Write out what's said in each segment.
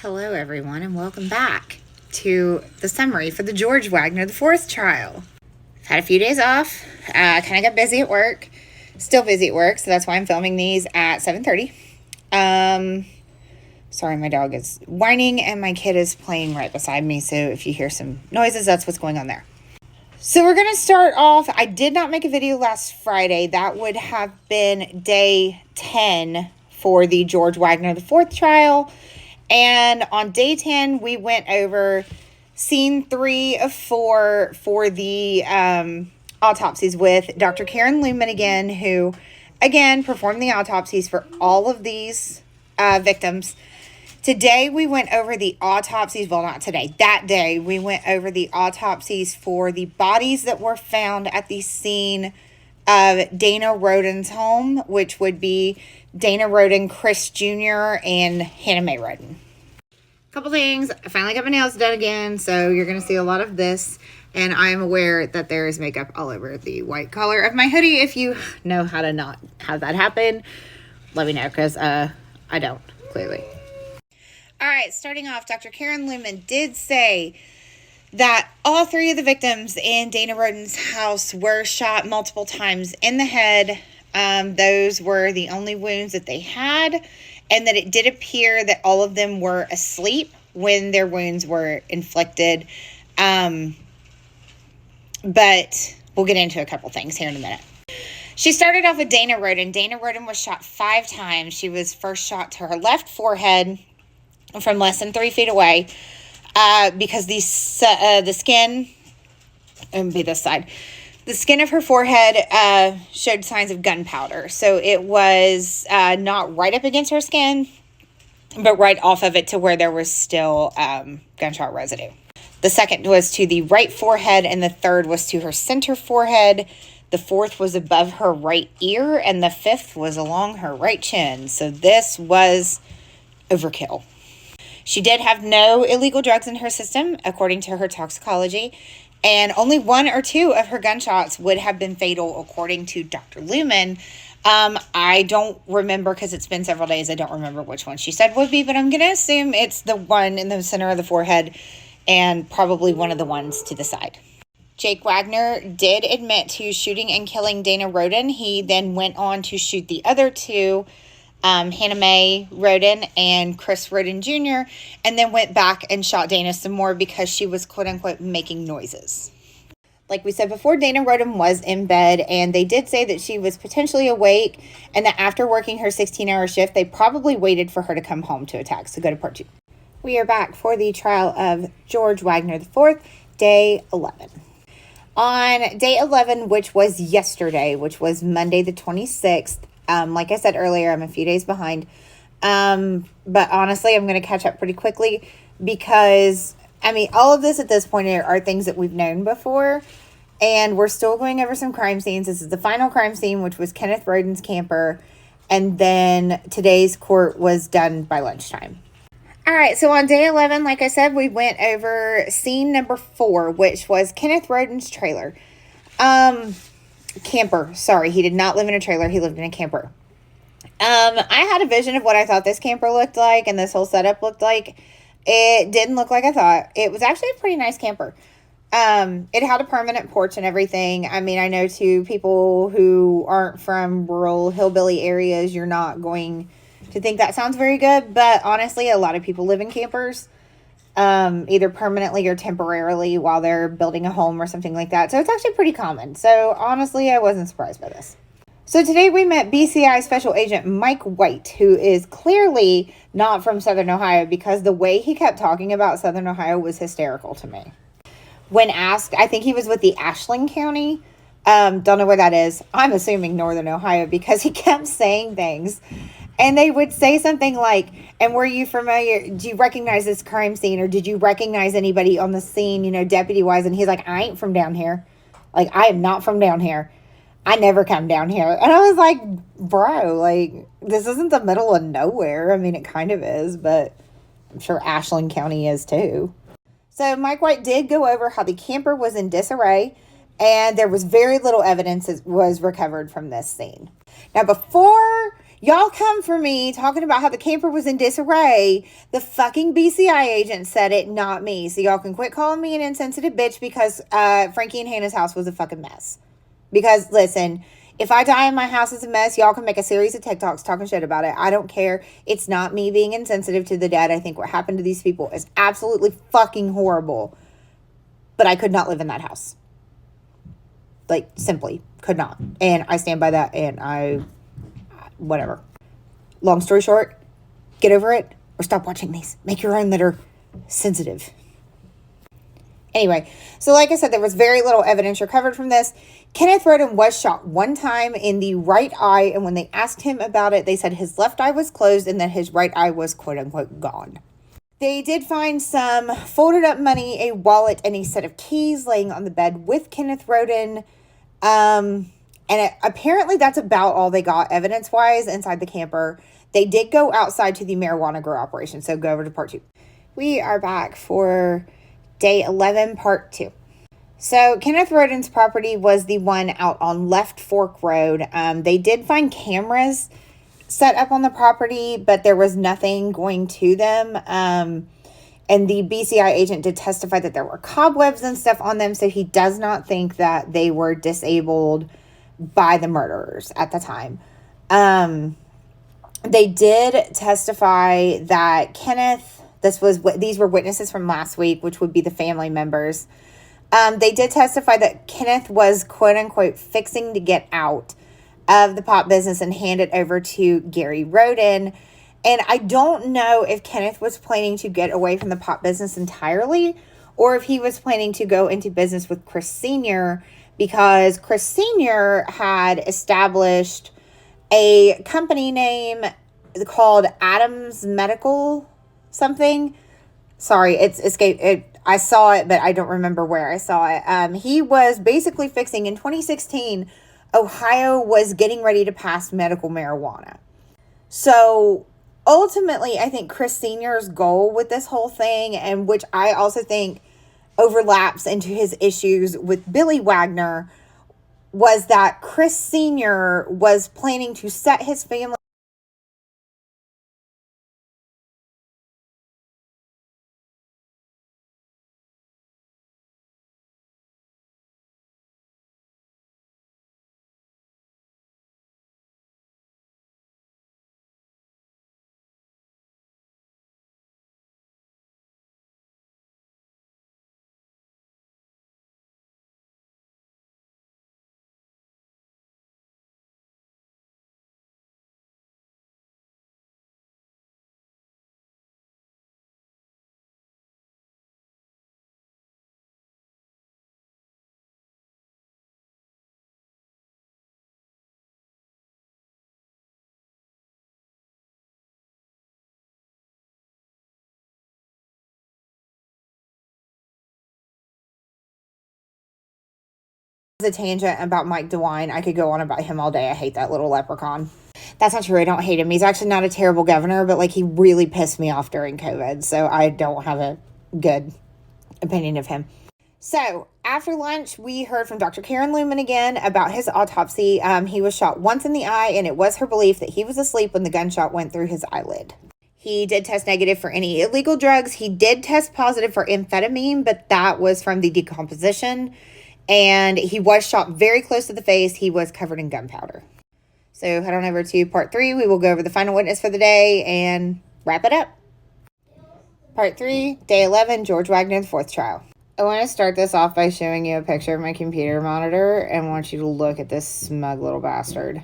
Hello, everyone, and welcome back to the summary for the George Wagner the Fourth trial. I've had a few days off. Kind of got busy at work. Still busy at work, so that's why I'm filming these at 7:30. Sorry, my dog is whining, and my kid is playing right beside me, so if you hear some noises, that's what's going on there. So we're going to start off. I did not make a video last Friday. That would have been day 10 for the George Wagner the Fourth trial. And on day 10, we went over scene 3 of 4 for the autopsies with Dr. Karen Luman again, who, again, performed the autopsies for all of these victims. Today, we went over the autopsies. Well, not today. That day, we went over the autopsies for the bodies that were found at the scene of Dana Roden's home, which would be Dana Roden, Chris Jr., and Hannah Mae Roden. Couple things. I finally got my nails done again, so you're going to see a lot of this. And I'm aware that there is makeup all over the white collar of my hoodie. If you know how to not have that happen, let me know, because I don't, clearly. All right, starting off, Dr. Karen Luman did say that all 3 of the victims in Dana Roden's house were shot multiple times in the head. Those were the only wounds that they had, and that it did appear that all of them were asleep when their wounds were inflicted. But we'll get into a couple things here in a minute. She started off with Dana Roden. Dana Roden was shot 5 times. She was first shot to her left forehead from less than 3 feet away, because the skin, and be this side, the skin of her forehead showed signs of gunpowder. So it was not right up against her skin, but right off of it to where there was still gunshot residue. The second was to the right forehead, and the third was to her center forehead. The fourth was above her right ear, and the fifth was along her right chin. So this was overkill. She did have no illegal drugs in her system, according to her toxicology, and only 1 or 2 of her gunshots would have been fatal, according to Dr. Luman. I don't remember, because it's been several days, I don't remember which one she said would be, but I'm going to assume it's the one in the center of the forehead and probably one of the ones to the side. Jake Wagner did admit to shooting and killing Dana Roden. He then went on to shoot the other 2, Hannah Mae Roden and Chris Roden Jr., and then went back and shot Dana some more because she was quote-unquote making noises. Like we said before, Dana Roden was in bed, and they did say that she was potentially awake, and that after working her 16-hour shift, they probably waited for her to come home to attack. So go to part 2. We are back for the trial of George Wagner IV, day 11. On day 11, which was yesterday, which was Monday the 26th, like I said earlier, I'm a few days behind. But honestly, I'm going to catch up pretty quickly because, all of this at this point are things that we've known before. And we're still going over some crime scenes. This is the final crime scene, which was Kenneth Roden's camper. And then today's court was done by lunchtime. All right, so on day 11, like I said, we went over scene number 4, which was Kenneth Roden's trailer. Camper. Sorry, he did not live in a trailer. He lived in a camper. I had a vision of what I thought this camper looked like and this whole setup looked like. It didn't look like I thought. It was actually a pretty nice camper. It had a permanent porch and everything. I know to people who aren't from rural hillbilly areas, you're not going to think that sounds very good. But honestly, a lot of people live in campers. Either permanently or temporarily while they're building a home or something like that. So it's actually pretty common. So honestly, I wasn't surprised by this. So today we met BCI Special Agent Mike White, who is clearly not from Southern Ohio, because the way he kept talking about Southern Ohio was hysterical to me. When asked, I think he was with the Ashland County. Don't know where that is. I'm assuming Northern Ohio, because he kept saying things. And they would say something like, and were you familiar, do you recognize this crime scene, or did you recognize anybody on the scene, deputy-wise? And he's like, I ain't from down here. Like, I am not from down here. I never come down here. And I was like, bro, this isn't the middle of nowhere. It kind of is, but I'm sure Ashland County is too. So Mike White did go over how the camper was in disarray, and there was very little evidence that was recovered from this scene. Now, before Y'all come for me talking about how the camper was in disarray. The fucking BCI agent said it, not me. So y'all can quit calling me an insensitive bitch because Frankie and Hannah's house was a fucking mess. Because, listen, if I die and my house is a mess, y'all can make a series of TikToks talking shit about it. I don't care. It's not me being insensitive to the dead. I think what happened to these people is absolutely fucking horrible. But I could not live in that house. Like, simply could not. And I stand by that, and whatever. Long story short, get over it or stop watching these. Make your own that are sensitive. Anyway, so like I said, there was very little evidence recovered from this. Kenneth Roden was shot one time in the right eye, and when they asked him about it, they said his left eye was closed and that his right eye was quote-unquote gone. They did find some folded up money, a wallet, and a set of keys laying on the bed with Kenneth Roden. Apparently that's about all they got evidence-wise inside the camper. They did go outside to the marijuana grow operation, so go over to part 2. We are back for day 11, part 2. So Kenneth Roden's property was the one out on Left Fork Road. They did find cameras set up on the property, but there was nothing going to them. And the BCI agent did testify that there were cobwebs and stuff on them, so he does not think that they were disabled by the murderers at the time. They did testify that Kenneth, these were witnesses from last week, which would be the family members. They did testify that Kenneth was quote unquote fixing to get out of the pot business and hand it over to Gary Roden. And I don't know if Kenneth was planning to get away from the pot business entirely or if he was planning to go into business with Chris Sr., because Chris Sr. had established a company name called Adams Medical something. Sorry, it's escaped. I saw it, but I don't remember where I saw it. He was basically fixing, in 2016, Ohio was getting ready to pass medical marijuana. So ultimately, I think Chris Sr.'s goal with this whole thing, and which I also think overlaps into his issues with Billy Wagner, was that Chris Sr. was planning to set his family a tangent about Mike DeWine. I could go on about him all day. I hate that little leprechaun. That's not true. I don't hate him. He's actually not a terrible governor, but like he really pissed me off during COVID. So I don't have a good opinion of him. So after lunch, we heard from Dr. Karen Lumen again about his autopsy. He was shot once in the eye, and it was her belief that he was asleep when the gunshot went through his eyelid. He did test negative for any illegal drugs. He did test positive for amphetamine, but that was from the decomposition. And he was shot very close to the face. He was covered in gunpowder. So head on over to part 3. We will go over the final witness for the day and wrap it up. Part 3, day 11, George Wagner, the 4th trial. I want to start this off by showing you a picture of my computer monitor and want you to look at this smug little bastard.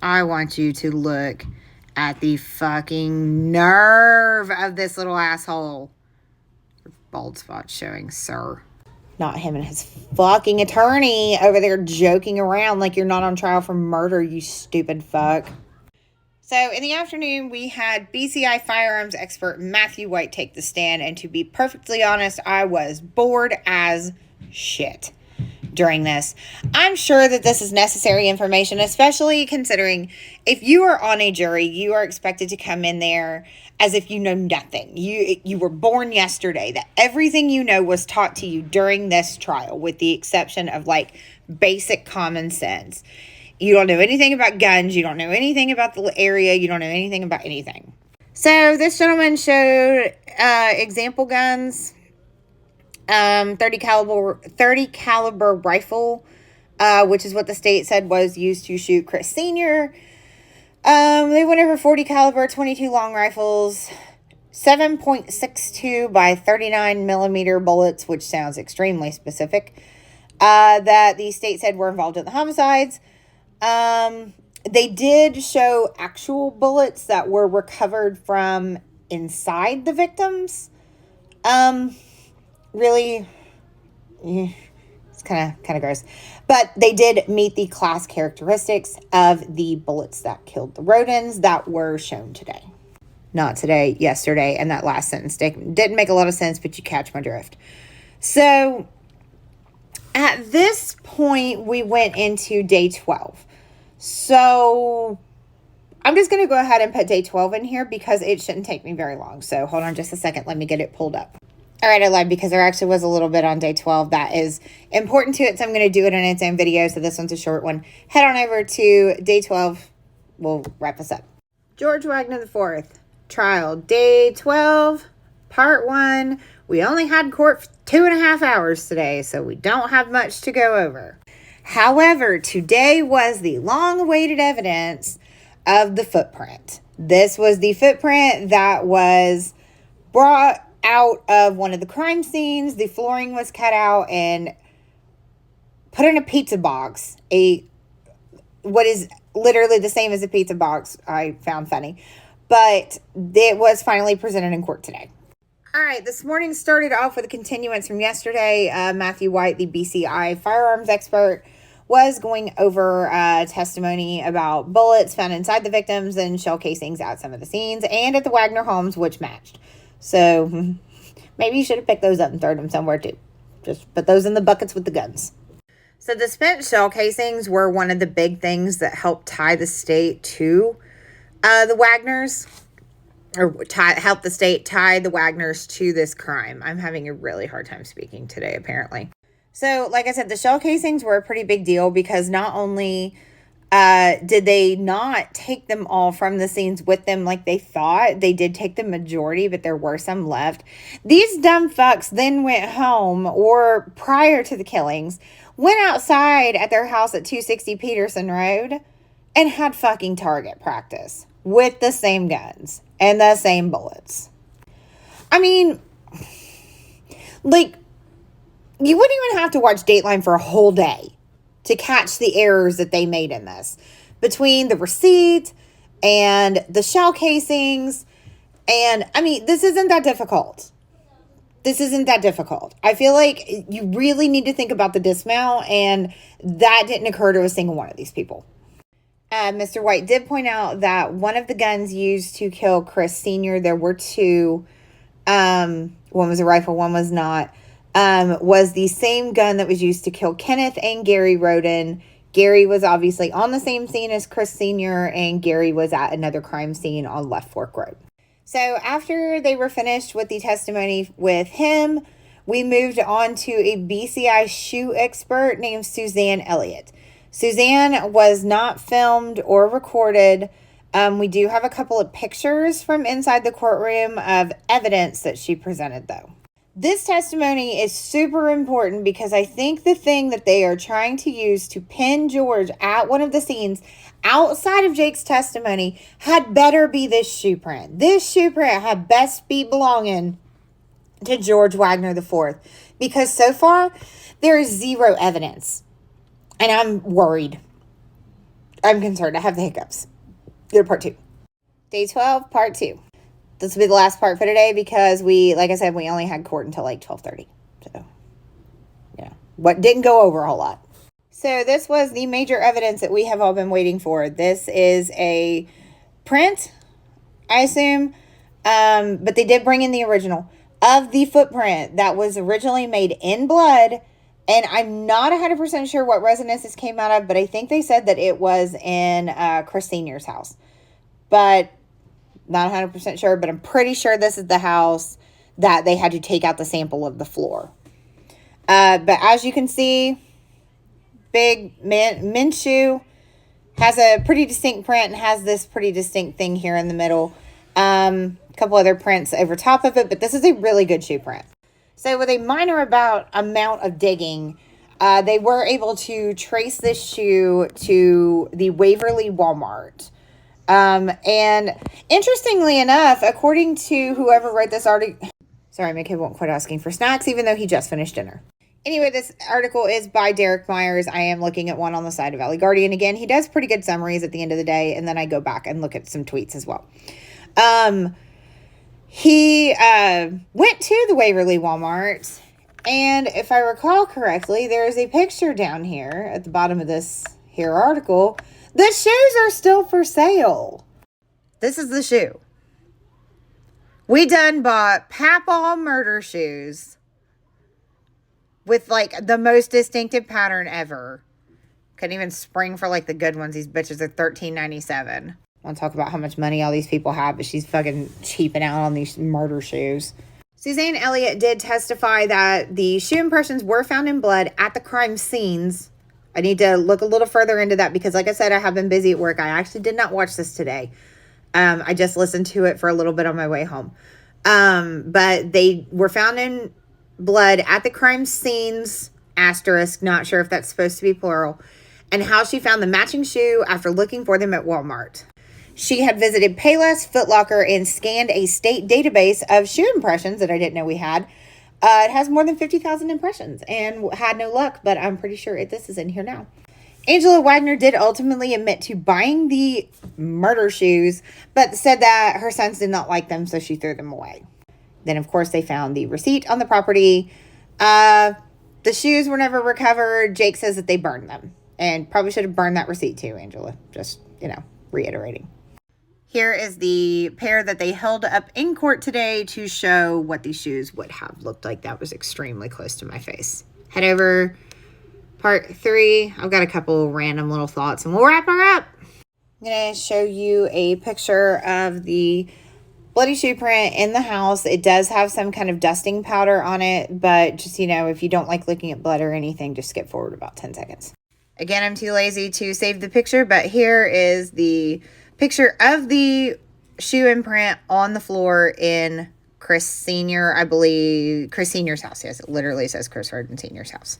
I want you to look at the fucking nerve of this little asshole. Your bald spot showing, sir. Not him and his fucking attorney over there joking around like you're not on trial for murder, you stupid fuck. So in the afternoon, we had BCI firearms expert Matthew White take the stand. And to be perfectly honest, I was bored as shit during this. I'm sure that this is necessary information, especially considering if you are on a jury, you are expected to come in there as if you know nothing. You were born yesterday, that everything you know was taught to you during this trial, with the exception of like basic common sense. You don't know anything about guns. You don't know anything about the area. You don't know anything about anything. So this gentleman showed example guns, 30 caliber rifle, which is what the state said was used to shoot Chris Sr. They went over 40 caliber 22 long rifles, 7.62 by 39 millimeter bullets, which sounds extremely specific, that the state said were involved in the homicides. They did show actual bullets that were recovered from inside the victims. Really, it's kind of gross. But they did meet the class characteristics of the bullets that killed the Rodens that were shown today. Not today, yesterday, and that last sentence didn't make a lot of sense, but you catch my drift. So, at this point, we went into day 12. So, I'm just going to go ahead and put day 12 in here because it shouldn't take me very long. So, hold on just a second. Let me get it pulled up. All right, I lied because there actually was a little bit on day 12 that is important to it. So, I'm going to do it in its own video. So, this one's a short one. Head on over to day 12. We'll wrap this up. George Wagner IV, trial, day 12, part 1. We only had court for 2.5 hours today, so we don't have much to go over. However, today was the long-awaited evidence of the footprint. This was the footprint that was brought out of one of the crime scenes. The flooring was cut out and put in a pizza box. What is literally the same as a pizza box, I found funny. But it was finally presented in court today. All right, this morning started off with a continuance from yesterday. Matthew White, the BCI firearms expert, was going over testimony about bullets found inside the victims and shell casings at some of the scenes and at the Wagner homes, which matched. So maybe you should have picked those up and thrown them somewhere too. Just put those in the buckets with the guns. So the spent shell casings were one of the big things that helped tie the state to the Wagners, or help the state tie the Wagners to this crime. I'm having a really hard time speaking today, apparently. So, like I said, the shell casings were a pretty big deal because not only did they not take them all from the scenes with them like they thought, they did take the majority, but there were some left. These dumb fucks then went home, or prior to the killings, went outside at their house at 260 Peterson Road and had fucking target practice with the same guns and the same bullets. I mean, like, you wouldn't even have to watch Dateline for a whole day to catch the errors that they made in this. Between the receipt and the shell casings. And, I mean, this isn't that difficult. This isn't that difficult. I feel like you really need to think about the dismount, and that didn't occur to a single one of these people. Mr. White did point out that one of the guns used to kill Chris Sr., there were two, one was a rifle, one was not, was the same gun that was used to kill Kenneth and Gary Roden. Gary was obviously on the same scene as Chris Sr., and Gary was at another crime scene on Left Fork Road. So after they were finished with the testimony with him, we moved on to a BCI shoe expert named Suzanne Elliott. Suzanne was not filmed or recorded. We do have a couple of pictures from inside the courtroom of evidence that she presented, though. This testimony is super important because I think the thing that they are trying to use to pin George at one of the scenes outside of Jake's testimony had better be this shoe print. This shoe print had best be belonging to George Wagner IV, because so far there is zero evidence. And I'm worried. I'm concerned. I have the hiccups. Go to part 2. Day 12, part 2. This will be the last part for today because like I said, we only had court until like 12:30. So, yeah. What didn't go over a whole lot. So this was the major evidence that we have all been waiting for. This is a print, I assume. But they did bring in the original of the footprint that was originally made in blood. And I'm not 100% sure what residence this came out of, but I think they said that it was in Chris Sr.'s house. But not 100% sure, but I'm pretty sure this is the house that they had to take out the sample of the floor. But as you can see, big men's shoe, Has a pretty distinct print and has this pretty distinct thing here in the middle. A couple other prints over top of it, but this is a really good shoe print. So with a minor amount of digging, they were able to trace this shoe to the Waverly Walmart. And interestingly enough, according to whoever wrote this article, sorry, my kid won't quit asking for snacks, even though he just finished dinner. Anyway, this article is by Derek Myers. I am looking at one on the side of Valley Guardian. Again, he does pretty good summaries at the end of the day, and then I go back and look at some tweets as well. He went to the Waverly Walmart, and if I recall correctly, there is a picture down here at the bottom of this here article. The shoes are still for sale. This is the shoe. We done bought Papal murder shoes with like the most distinctive pattern ever. Couldn't even spring for like the good ones. These bitches are $13.97. I want to talk about how much money all these people have, but she's fucking cheaping out on these murder shoes. Suzanne Elliott did testify that the shoe impressions were found in blood at the crime scenes. I need to look a little further into that because, like I said, I have been busy at work. I actually did not watch this today. I just listened to it for a little bit on my way home. But they were found in blood at the crime scenes, asterisk, not sure if that's supposed to be plural, and how she found the matching shoe after looking for them at Walmart. She had visited Payless, Foot Locker, and scanned a state database of shoe impressions that I didn't know we had. It has more than 50,000 impressions and had no luck, but I'm pretty sure this is in here now. Angela Wagner did ultimately admit to buying the murder shoes, but said that her sons did not like them, so she threw them away. Then, of course, they found the receipt on the property. The shoes were never recovered. Jake says that they burned them. And probably should have burned that receipt too, Angela. Just, reiterating. Here is the pair that they held up in court today to show what these shoes would have looked like. That was extremely close to my face. Head over. Part 3. I've got a couple random little thoughts and we'll wrap her up. I'm going to show you a picture of the bloody shoe print in the house. It does have some kind of dusting powder on it, but just, if you don't like looking at blood or anything, just skip forward about 10 seconds. Again, I'm too lazy to save the picture, but here is the picture of the shoe imprint on the floor in Chris Sr., I believe, Chris Sr.'s house. Yes, it literally says Chris Harden Sr.'s house.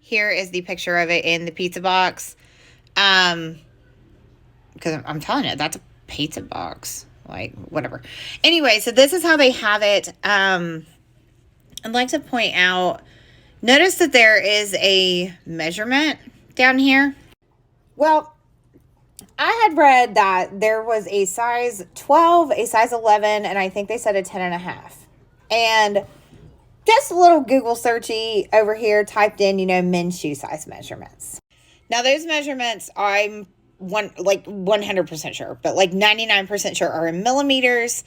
Here is the picture of it in the pizza box. Because I'm telling you, that's a pizza box. Like, whatever. Anyway, so this is how they have it. I'd like to point out, notice that there is a measurement down here. Well, I had read that there was a size 12, a size 11, and I think they said a 10.5. And just a little Google searchy over here typed in, men's shoe size measurements. Now, those measurements, I'm 100% sure, but 99% sure are in millimeters.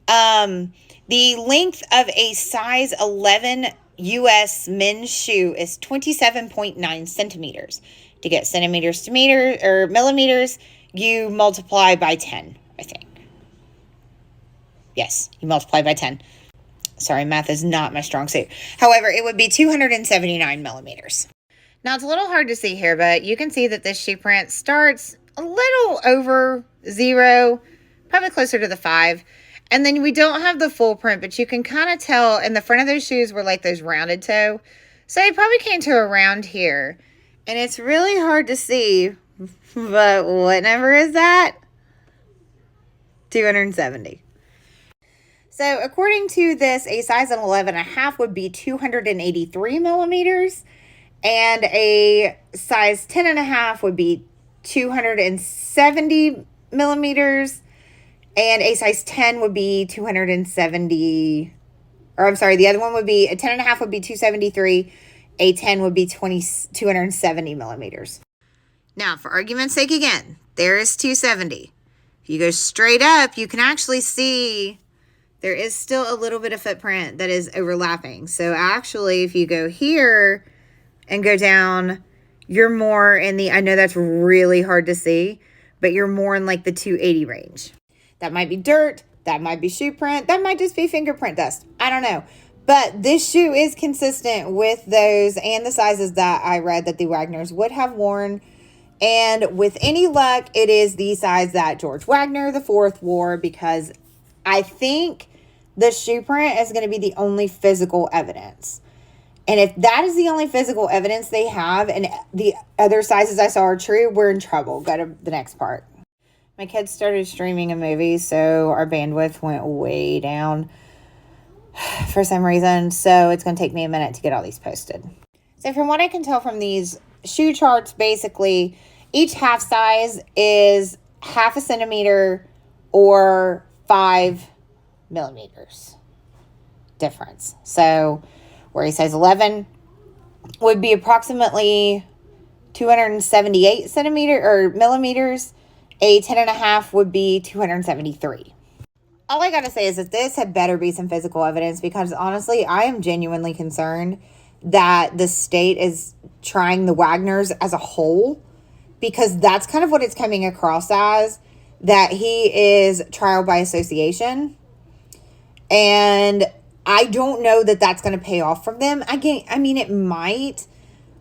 The length of a size 11 U.S. men's shoe is 27.9 centimeters. To get centimeters to meters or millimeters, you multiply by 10, I think. Yes, you multiply by 10. Sorry, math is not my strong suit. However, it would be 279 millimeters. Now, it's a little hard to see here, but you can see that this shoe print starts a little over 0, probably closer to the 5. And then we don't have the full print, but you can kind of tell in the front of those shoes were like those rounded toe. So it probably came to around here. And it's really hard to see, but what number is that? 270. So according to this, a size 11.5 would be 283 millimeters. And a size 10.5 would be 270 millimeters. And a size 10 would be 270, or I'm sorry, the other one would be, a 10.5 would be 273. A 10 would be 270 millimeters. Now, for argument's sake again, there is 270. If you go straight up, you can actually see there is still a little bit of footprint that is overlapping. So actually, if you go here and go down, you're more in the, I know that's really hard to see, but you're more in the 280 range. That might be dirt. That might be shoe print. That might just be fingerprint dust. I don't know. But this shoe is consistent with those and the sizes that I read that the Wagners would have worn. And with any luck, it is the size that George Wagner IV wore, because I think the shoe print is going to be the only physical evidence. And if that is the only physical evidence they have and the other sizes I saw are true, we're in trouble. Go to the next part. My kids started streaming a movie, so our bandwidth went way down for some reason. So it's going to take me a minute to get all these posted. So from what I can tell from these shoe charts, basically, each half size is 0.5 centimeter or 5 millimeters difference. So where he says 11 would be approximately 278 centimeter or millimeters. A 10.5 would be 273. All I gotta say is that this had better be some physical evidence, because honestly, I am genuinely concerned that the state is trying the Wagners as a whole, because that's kind of what it's coming across as, that he is trial by association. And I don't know that that's going to pay off for them. I mean, it might.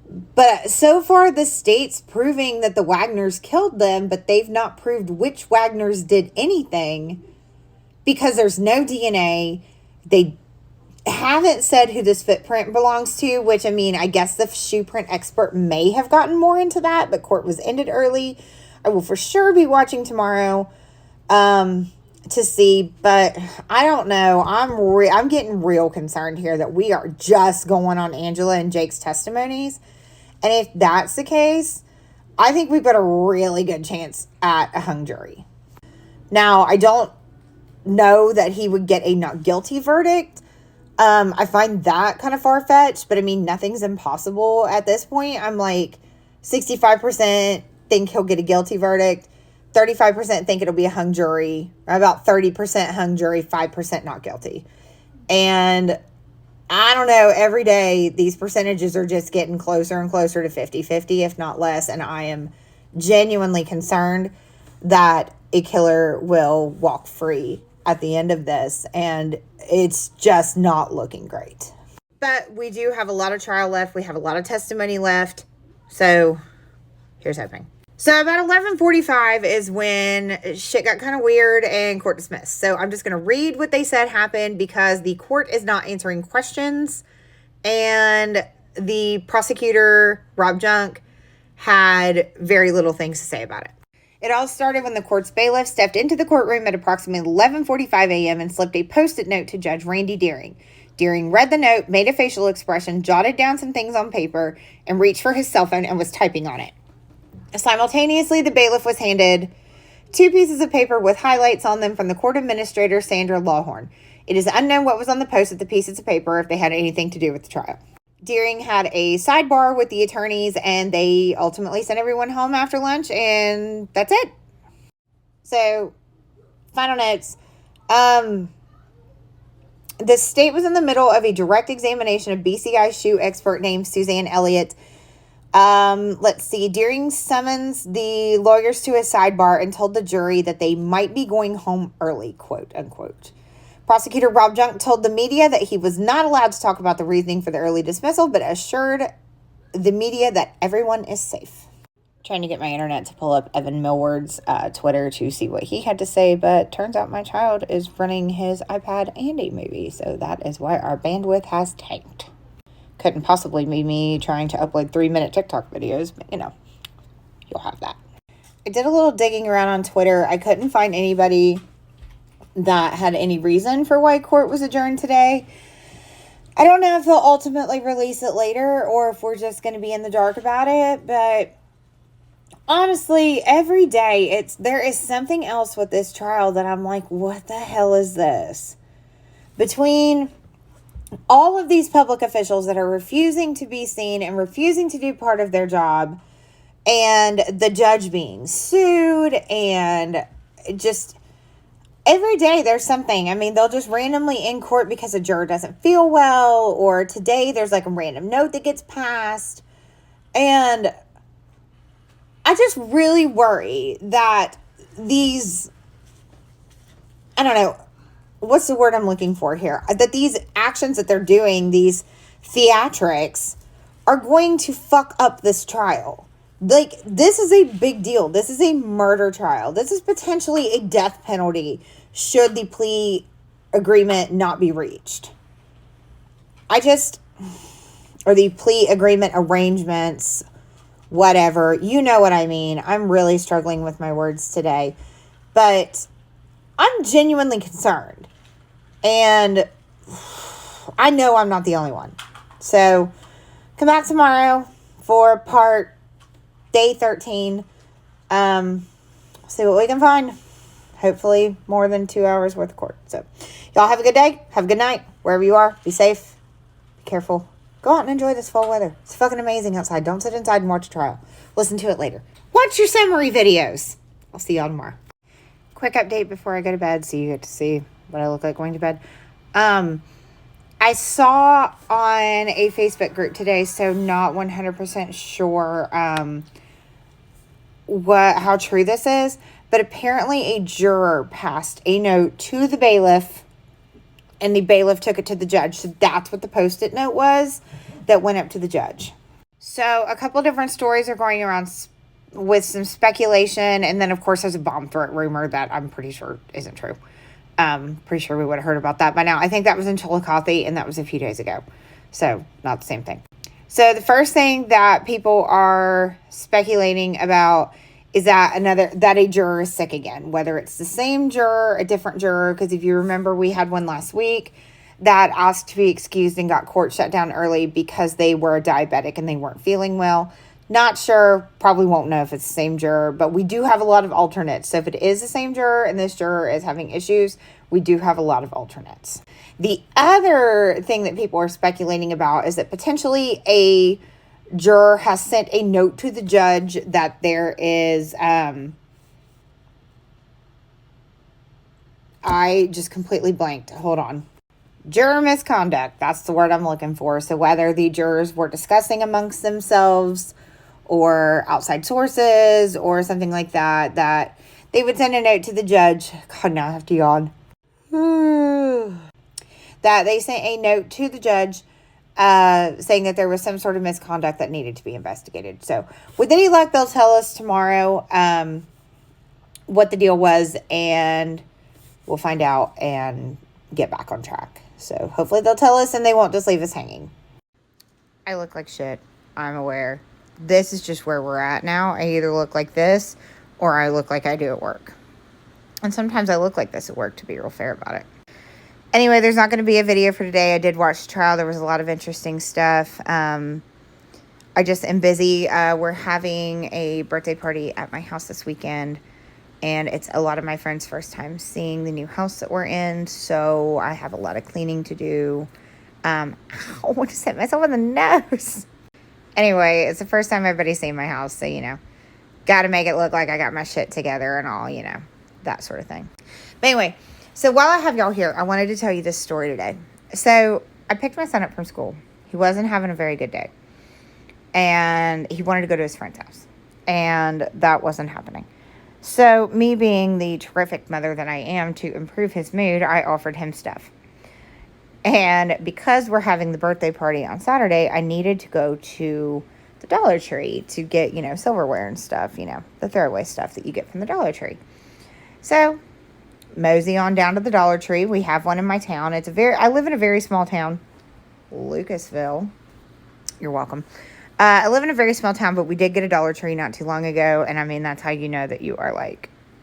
But so far, the state's proving that the Wagners killed them, but they've not proved which Wagners did anything, because there's no DNA. They haven't said who this footprint belongs to, which, I mean, I guess the shoe print expert may have gotten more into that, but court was ended early. I will for sure be watching tomorrow to see, but I don't know. I'm getting real concerned here that we are just going on Angela and Jake's testimonies. And if that's the case, I think we've got a really good chance at a hung jury. Now, I don't know that he would get a not guilty verdict. I find that kind of far-fetched, but I mean, nothing's impossible at this point. I'm like 65% think he'll get a guilty verdict, 35% think it'll be a hung jury, about 30% hung jury, 5% not guilty. And I don't know, every day these percentages are just getting closer and closer to 50-50, if not less. And I am genuinely concerned that a killer will walk free at the end of this, and it's just not looking great. But we do have a lot of trial left. We have a lot of testimony left. So here's hoping. So about 11:45 is when shit got kind of weird and court dismissed. So I'm just going to read what they said happened, because the court is not answering questions, and the prosecutor, Rob Junk, had very little things to say about it. It all started when the court's bailiff stepped into the courtroom at approximately 11:45 a.m. and slipped a Post-it note to Judge Randy Deering. Deering read the note, made a facial expression, jotted down some things on paper, and reached for his cell phone and was typing on it. Simultaneously, the bailiff was handed 2 pieces of paper with highlights on them from the court administrator, Sandra Lawhorn. It is unknown what was on the post of the pieces of paper, if they had anything to do with the trial. Deering had a sidebar with the attorneys, and they ultimately sent everyone home after lunch, and that's it. So, final notes. The state was in the middle of a direct examination of BCI shoe expert named Suzanne Elliott. Let's see. Deering summons the lawyers to a sidebar and told the jury that they might be going home early, quote unquote. Prosecutor Rob Junk told the media that he was not allowed to talk about the reasoning for the early dismissal, but assured the media that everyone is safe. Trying to get my internet to pull up Evan Millward's Twitter to see what he had to say, but turns out my child is running his iPad and a movie, so that is why our bandwidth has tanked. Couldn't possibly be me trying to upload 3-minute TikTok videos, but you know, you'll have that. I did a little digging around on Twitter. I couldn't find anybody that had any reason for why court was adjourned today. I don't know if they'll ultimately release it later or if we're just going to be in the dark about it, but honestly, every day there is something else with this trial that I'm like, what the hell is this? Between all of these public officials that are refusing to be seen and refusing to do part of their job, and the judge being sued, and just every day there's something. I mean, they'll just randomly in court because a juror doesn't feel well, or today there's like a random note that gets passed. And I just really worry that these, I don't know, what's the word I'm looking for here? That these actions that they're doing, these theatrics, are going to fuck up this trial. Like, this is a big deal. This is a murder trial. This is potentially a death penalty should the plea agreement not be reached. Or the plea agreement arrangements, whatever. You know what I mean. I'm really struggling with my words today. But I'm genuinely concerned. And I know I'm not the only one. So, come back tomorrow for day 13. See what we can find. Hopefully more than 2 hours worth of court. So, y'all have a good day. Have a good night. Wherever you are, be safe. Be careful. Go out and enjoy this fall weather. It's fucking amazing outside. Don't sit inside and watch a trial. Listen to it later. Watch your summary videos. I'll see y'all tomorrow. Quick update before I go to bed so you get to see what I look like going to bed. I saw on a Facebook group today, so not 100% sure how true this is, but apparently a juror passed a note to the bailiff, and the bailiff took it to the judge. So that's what the Post-it note was that went up to the judge. So a couple different stories are going around with some speculation, and then of course there's a bomb threat rumor that I'm pretty sure isn't true. Pretty sure we would have heard about that by now. I think that was in Chillicothe, and that was a few days ago. So, not the same thing. So, the first thing that people are speculating about is that a juror is sick again. Whether it's the same juror, a different juror, because if you remember, we had one last week that asked to be excused and got court shut down early because they were diabetic and they weren't feeling well. Not sure, probably won't know if it's the same juror, but we do have a lot of alternates. So if it is the same juror and this juror is having issues, we do have a lot of alternates. The other thing that people are speculating about is that potentially a juror has sent a note to the judge that there is, I just completely blanked. Hold on. Juror misconduct. That's the word I'm looking for. So whether the jurors were discussing amongst themselves or outside sources or something like that, that they would send a note to the judge. God, now I have to yawn. That they sent a note to the judge saying that there was some sort of misconduct that needed to be investigated. So with any luck, they'll tell us tomorrow what the deal was, and we'll find out and get back on track. So hopefully they'll tell us and they won't just leave us hanging. I look like shit. I'm aware. This is just where we're at now. I either look like this or I look like I do at work. And sometimes I look like this at work, to be real fair about it. Anyway, there's not going to be a video for today. I did watch the trial. There was a lot of interesting stuff. I just am busy. We're having a birthday party at my house this weekend. And it's a lot of my friends' first time seeing the new house that we're in. So I have a lot of cleaning to do. I just hit myself in the nose. Anyway, it's the first time everybody's seen my house. So, got to make it look like I got my shit together and all, that sort of thing. But anyway, so while I have y'all here, I wanted to tell you this story today. So I picked my son up from school. He wasn't having a very good day. And he wanted to go to his friend's house. And that wasn't happening. So, me being the terrific mother that I am, to improve his mood, I offered him stuff. And because we're having the birthday party on Saturday, I needed to go to the Dollar Tree to get, silverware and stuff, the throwaway stuff that you get from the Dollar Tree. So, mosey on down to the Dollar Tree. We have one in my town. I live in a very small town, Lucasville. You're welcome. I live in a very small town, but we did get a Dollar Tree not too long ago. And I mean, that's how you know that you are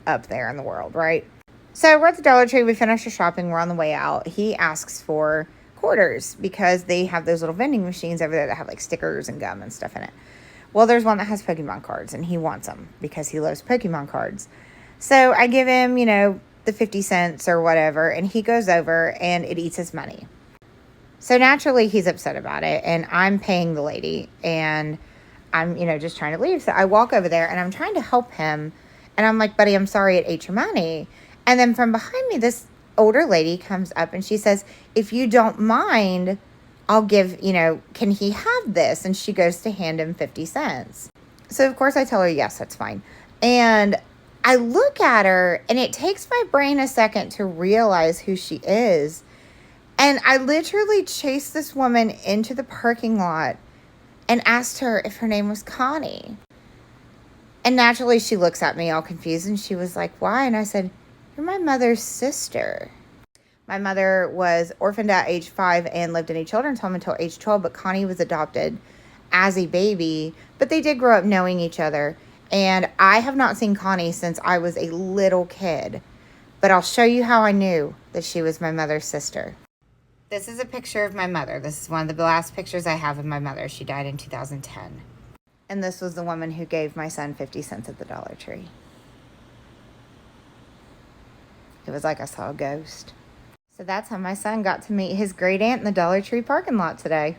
up there in the world, right? So we're at the Dollar Tree. We finished our shopping. We're on the way out. He asks for quarters because they have those little vending machines over there that have stickers and gum and stuff in it. Well, there's one that has Pokemon cards and he wants them because he loves Pokemon cards. So I give him, the 50 cents or whatever, and he goes over and it eats his money. So naturally, he's upset about it, and I'm paying the lady, and I'm, just trying to leave. So I walk over there, and I'm trying to help him, and I'm like, buddy, I'm sorry it ate your money. And then from behind me, this older lady comes up, and she says, if you don't mind, I'll give, can he have this? And she goes to hand him 50 cents. So, of course, I tell her, yes, that's fine. And I look at her, and it takes my brain a second to realize who she is. And I literally chased this woman into the parking lot and asked her if her name was Connie. And naturally, she looks at me all confused, and she was like, why? And I said, you're my mother's sister. My mother was orphaned at age 5 and lived in a children's home until age 12, but Connie was adopted as a baby, but they did grow up knowing each other. And I have not seen Connie since I was a little kid, but I'll show you how I knew that she was my mother's sister. This is a picture of my mother. This is one of the last pictures I have of my mother. She died in 2010. And this was the woman who gave my son 50 cents at the Dollar Tree. It was like I saw a ghost. So that's how my son got to meet his great aunt in the Dollar Tree parking lot today.